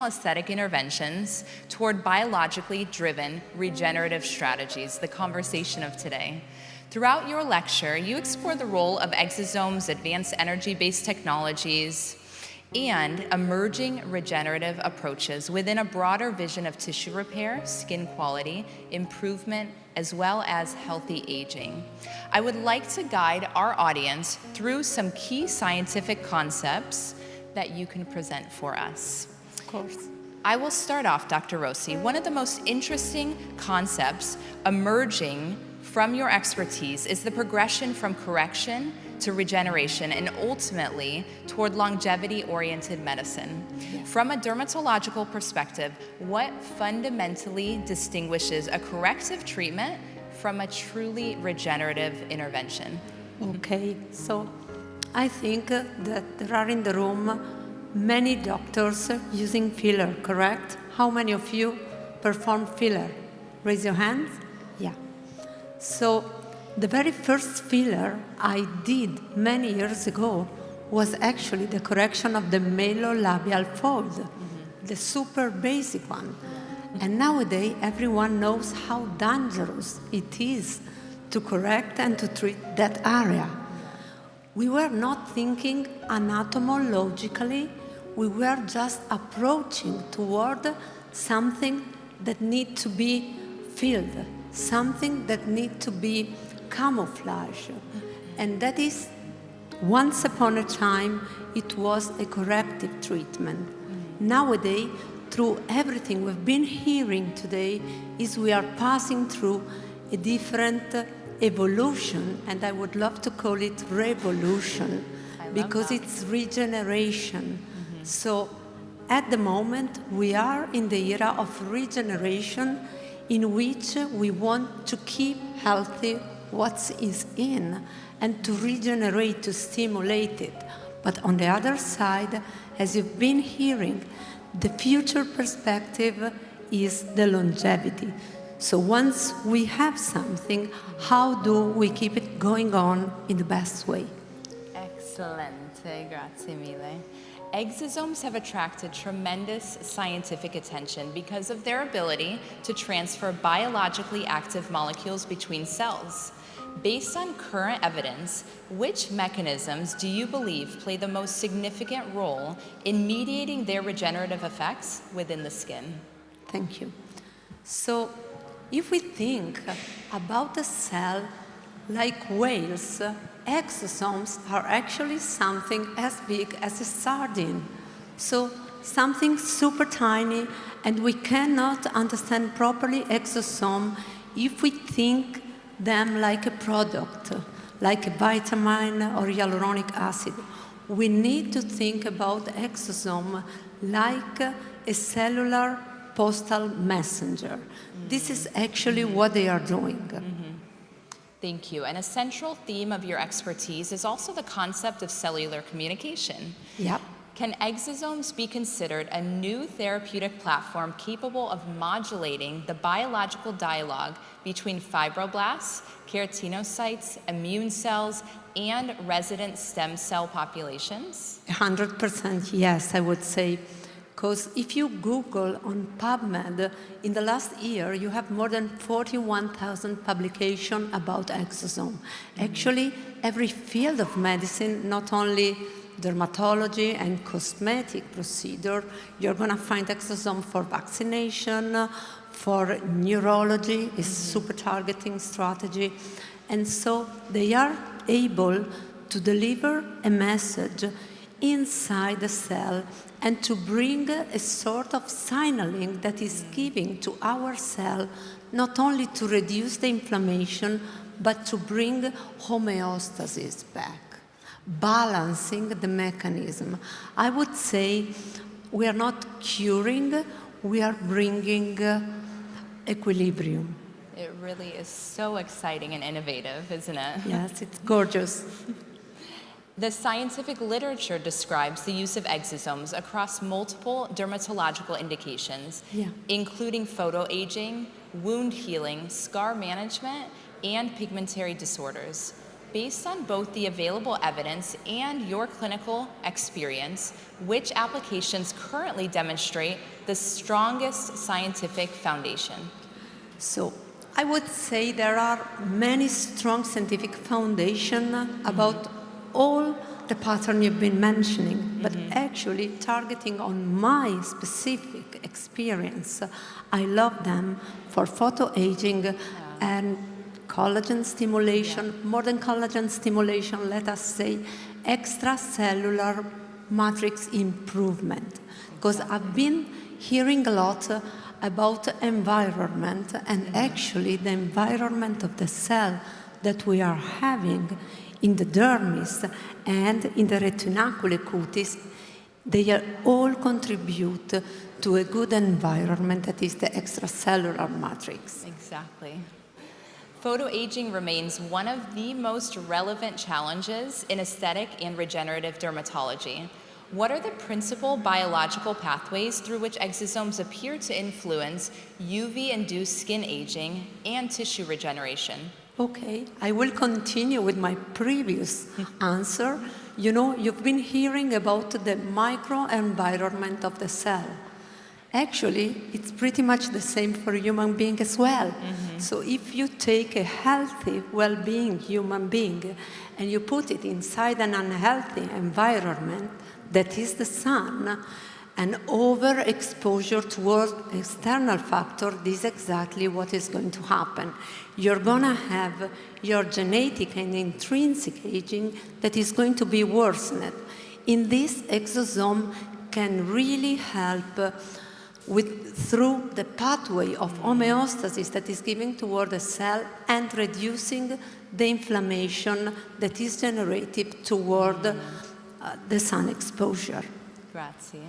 aesthetic interventions toward biologically driven regenerative strategies, the conversation of today. Throughout your lecture, you explore the role of exosomes, advanced energy-based technologies, and emerging regenerative approaches within a broader vision of tissue repair, skin quality, improvement, as well as healthy aging. I would like to guide our audience through some key scientific concepts that you can present for us. Of course. I will start off, Dr. Rossi. One of the most interesting concepts emerging from your expertise is the progression from correction to regeneration and ultimately toward longevity-oriented medicine. Yeah. From a dermatological perspective, what fundamentally distinguishes a corrective treatment from a truly regenerative intervention? Okay, so I think that there are in the room many doctors using filler, correct? How many of you perform filler? Raise your hands. Yeah. So the very first filler I did many years ago was actually the correction of the malolabial fold, the super basic one. And nowadays, everyone knows how dangerous it is to correct and to treat that area. We were not thinking anatomologically, we were just approaching toward something that needs to be filled, something that needs to be camouflaged. And that is, once upon a time, it was a corrective treatment. Nowadays, through everything we've been hearing today, is we are passing through a different evolution, and I would love to call it revolution, because it's regeneration. So at the moment, we are in the era of regeneration in which we want to keep healthy what is in and to regenerate, to stimulate it. But on the other side, as you've been hearing, the future perspective is the longevity. So once we have something, how do we keep it going on in the best way? Excellente, grazie mille. Exosomes have attracted tremendous scientific attention because of their ability to transfer biologically active molecules between cells. Based on current evidence, which mechanisms do you believe play the most significant role in mediating their regenerative effects within the skin? Thank you. So, if we think about a cell like whales, exosomes are actually something as big as a sardine. So, something super tiny, and we cannot understand properly exosome if we think them like a product, like a vitamin or hyaluronic acid. We need to think about exosome like a cellular postal messenger. This is actually what they are doing. Thank you. And a central theme of your expertise is also the concept of cellular communication. Yep. Can exosomes be considered a new therapeutic platform capable of modulating the biological dialogue between fibroblasts, keratinocytes, immune cells, and resident stem cell populations? 100% yes, I would say. Because if you Google on PubMed, in the last year, you have more than 41,000 publications about exosome. Actually, every field of medicine, not only dermatology and cosmetic procedure, you're going to find exosome for vaccination, for neurology, is super targeting strategy. And so they are able to deliver a message inside the cell and to bring a sort of signaling that is giving to our cell not only to reduce the inflammation, but to bring homeostasis back, balancing the mechanism. I would say we are not curing, we are bringing equilibrium. It really is so exciting and innovative, isn't it? Yes, it's gorgeous. The scientific literature describes the use of exosomes across multiple dermatological indications, including photoaging, wound healing, scar management, and pigmentary disorders. Based on both the available evidence and your clinical experience, which applications currently demonstrate the strongest scientific foundation? So I would say there are many strong scientific foundations about all the pattern you've been mentioning, but actually targeting on my specific experience, I love them for photoaging and collagen stimulation, more than collagen stimulation, let us say extracellular matrix improvement. Because I've been hearing a lot about environment, and actually the environment of the cell that we are having in the dermis and in the retinaculate cutis, they all contribute to a good environment that is the extracellular matrix. Exactly. Photoaging remains one of the most relevant challenges in aesthetic and regenerative dermatology. What are the principal biological pathways through which exosomes appear to influence UV-induced skin aging and tissue regeneration? Okay, I will continue with my previous answer. You know, you've been hearing about the microenvironment of the cell. Actually, it's pretty much the same for human being as well. So if you take a healthy, well-being human being and you put it inside an unhealthy environment, that is the sun, and overexposure towards external factor, this is exactly what is going to happen. You're going to have your genetic and intrinsic aging that is going to be worsened. In this, exosome can really help through the pathway of homeostasis that is given toward the cell and reducing the inflammation that is generated toward the sun exposure. Grazie.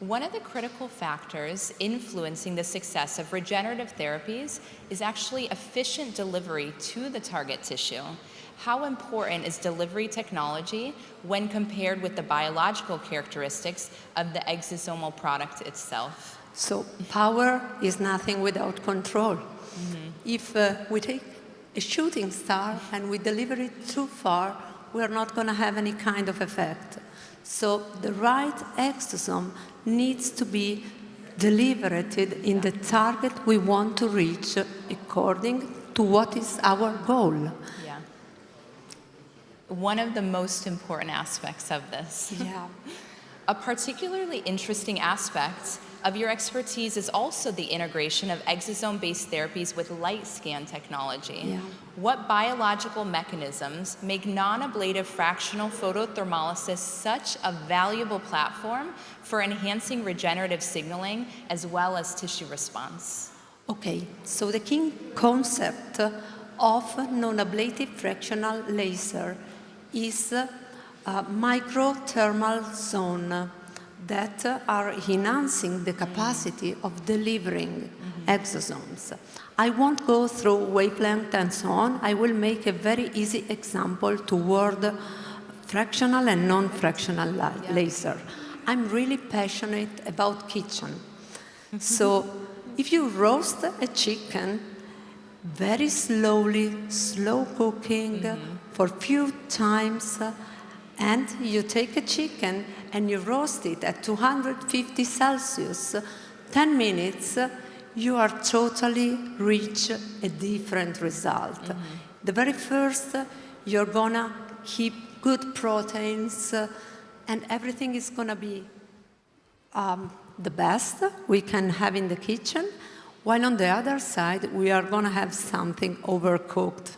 One of the critical factors influencing the success of regenerative therapies is actually efficient delivery to the target tissue. How important is delivery technology when compared with the biological characteristics of the exosomal product itself? So power is nothing without control. If we take a shooting star and we deliver it too far, we're not going to have any kind of effect. So the right exosome needs to be delivered in the target we want to reach according to what is our goal. Yeah. One of the most important aspects of this. Yeah. A particularly interesting aspect of your expertise is also the integration of exosome-based therapies with light scan technology. Yeah. What biological mechanisms make non-ablative fractional photothermolysis such a valuable platform for enhancing regenerative signaling as well as tissue response? Okay, so the key concept of non-ablative fractional laser is a microthermal zone that are enhancing the capacity of delivering exosomes. I won't go through wavelength and so on. I will make a very easy example toward fractional and non-fractional laser. I'm really passionate about kitchen. So if you roast a chicken very slowly, slow cooking for few times, and you take a chicken and you roast it at 250 Celsius, 10 minutes, you are totally reach a different result. The very first, you're gonna keep good proteins, and everything is gonna be the best we can have in the kitchen, while on the other side, we are gonna have something overcooked.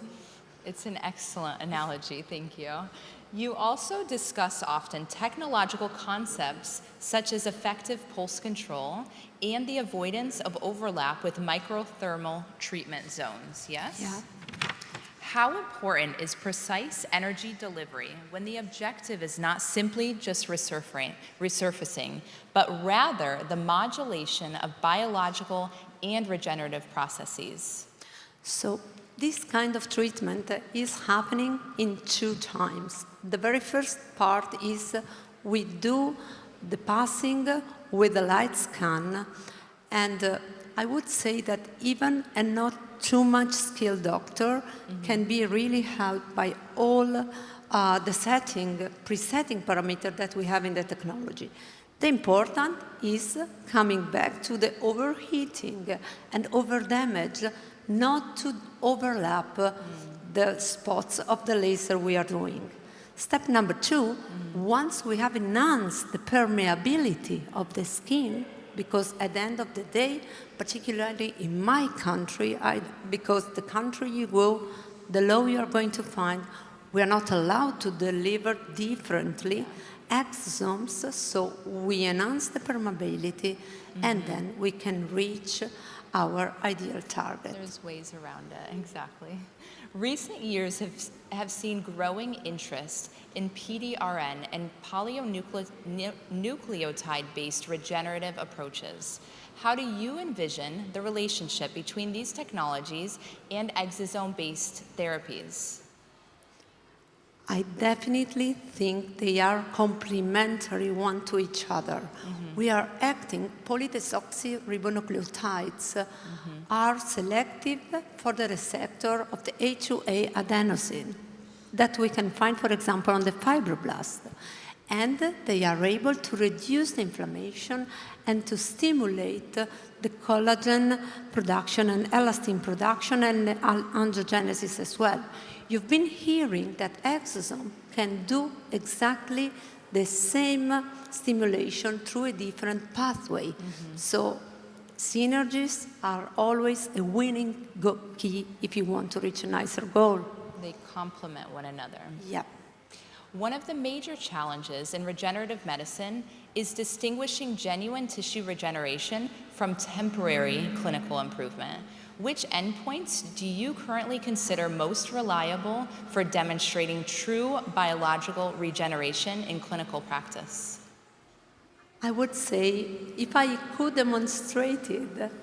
It's an excellent analogy, thank you. You also discuss often technological concepts such as effective pulse control and the avoidance of overlap with microthermal treatment zones, yes? Yeah. How important is precise energy delivery when the objective is not simply just resurfacing, but rather the modulation of biological and regenerative processes? So this kind of treatment is happening in two times. The very first part is we do the passing with the light scan, and I would say that even a not too much skilled doctor can be really helped by all the presetting parameter that we have in the technology. The important is coming back to the overheating and overdamage, not to overlap the spots of the laser we are doing. Step number 2, once we have enhanced the permeability of the skin, because at the end of the day, particularly in my country, because the country you go, the law you are going to find, we are not allowed to deliver differently exosomes, so we enhance the permeability, and then we can reach our ideal target. There's ways around it, exactly. Recent years have seen growing interest in PDRN and polynucleotide-based regenerative approaches. How do you envision the relationship between these technologies and exosome-based therapies? I definitely think they are complementary one to each other. We are acting, polydesoxyribonucleotides are selective for the receptor of the A2A adenosine that we can find, for example, on the fibroblast. And they are able to reduce the inflammation and to stimulate the collagen production and elastin production and angiogenesis as well. You've been hearing that exosome can do exactly the same stimulation through a different pathway. So synergies are always a winning key if you want to reach a nicer goal. They complement one another. Yeah. One of the major challenges in regenerative medicine is distinguishing genuine tissue regeneration from temporary clinical improvement. Which endpoints do you currently consider most reliable for demonstrating true biological regeneration in clinical practice? I would say if I could demonstrate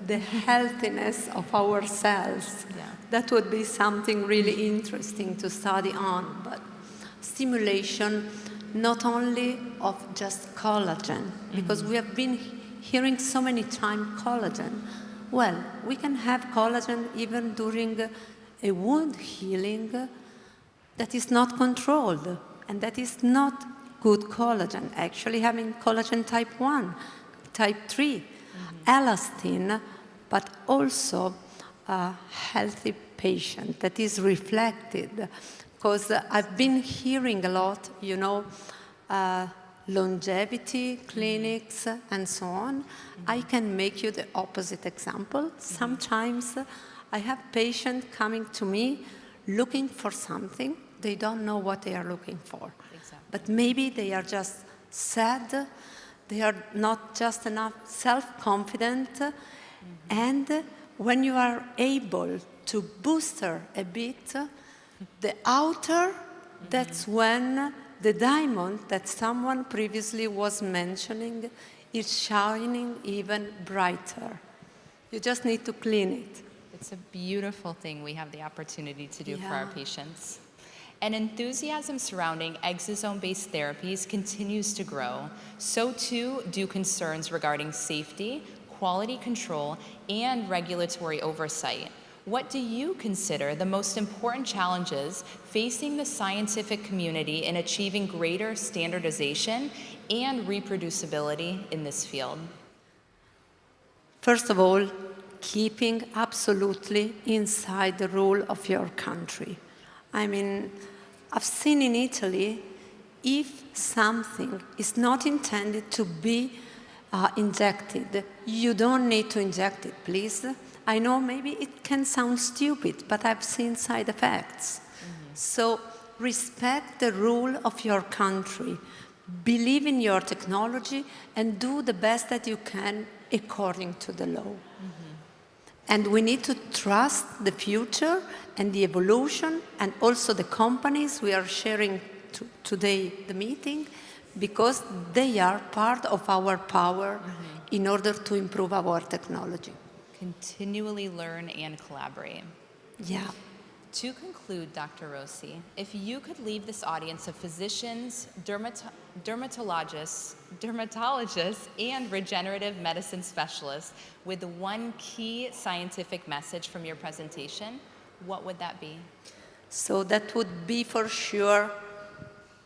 the healthiness of our cells, that would be something really interesting to study on. But stimulation not only of just collagen, because we have been hearing so many times collagen. Well, we can have collagen even during a wound healing that is not controlled, and that is not good collagen. Actually having collagen type 1, type 3, elastin, but also a healthy patient that is reflected. Because I've been hearing a lot, longevity clinics and so on. I can make you the opposite example. Sometimes I have patients coming to me looking for something. They don't know what they are looking for. Exactly. But maybe they are just sad. They are not just enough self-confident. And when you are able to booster a bit the outer, that's when the diamond that someone previously was mentioning is shining even brighter. You just need to clean it. It's a beautiful thing we have the opportunity to do for our patients. And enthusiasm surrounding exosome-based therapies continues to grow. So too do concerns regarding safety, quality control, and regulatory oversight. What do you consider the most important challenges facing the scientific community in achieving greater standardization and reproducibility in this field? First of all, keeping absolutely inside the rule of your country. I mean, I've seen in Italy, if something is not intended to be injected, you don't need to inject it, please. I know maybe it can sound stupid, but I've seen side effects. So respect the rule of your country, believe in your technology, and do the best that you can according to the law. And we need to trust the future and the evolution, and also the companies we are sharing today the meeting, because they are part of our power in order to improve our technology. Continually learn and collaborate. Yeah. To conclude, Dr. Rossi, if you could leave this audience of physicians, dermatologists, and regenerative medicine specialists with one key scientific message from your presentation, what would that be? So that would be for sure,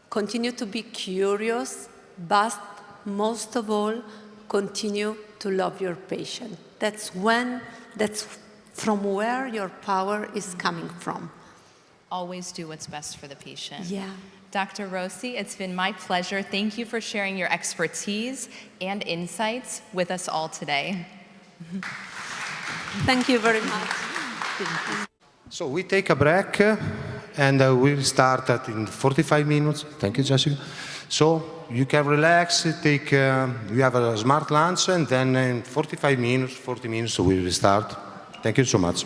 continue to be curious, but most of all, continue to love your patient. That's from where your power is coming from. Always do what's best for the patient. Yeah. Dr. Rossi, it's been my pleasure. Thank you for sharing your expertise and insights with us all today. Thank you very much. So we take a break and we'll start in 45 minutes. Thank you, Jessica. So you can relax, you have a smart lunch, and then in 40 minutes we will start. Thank you so much.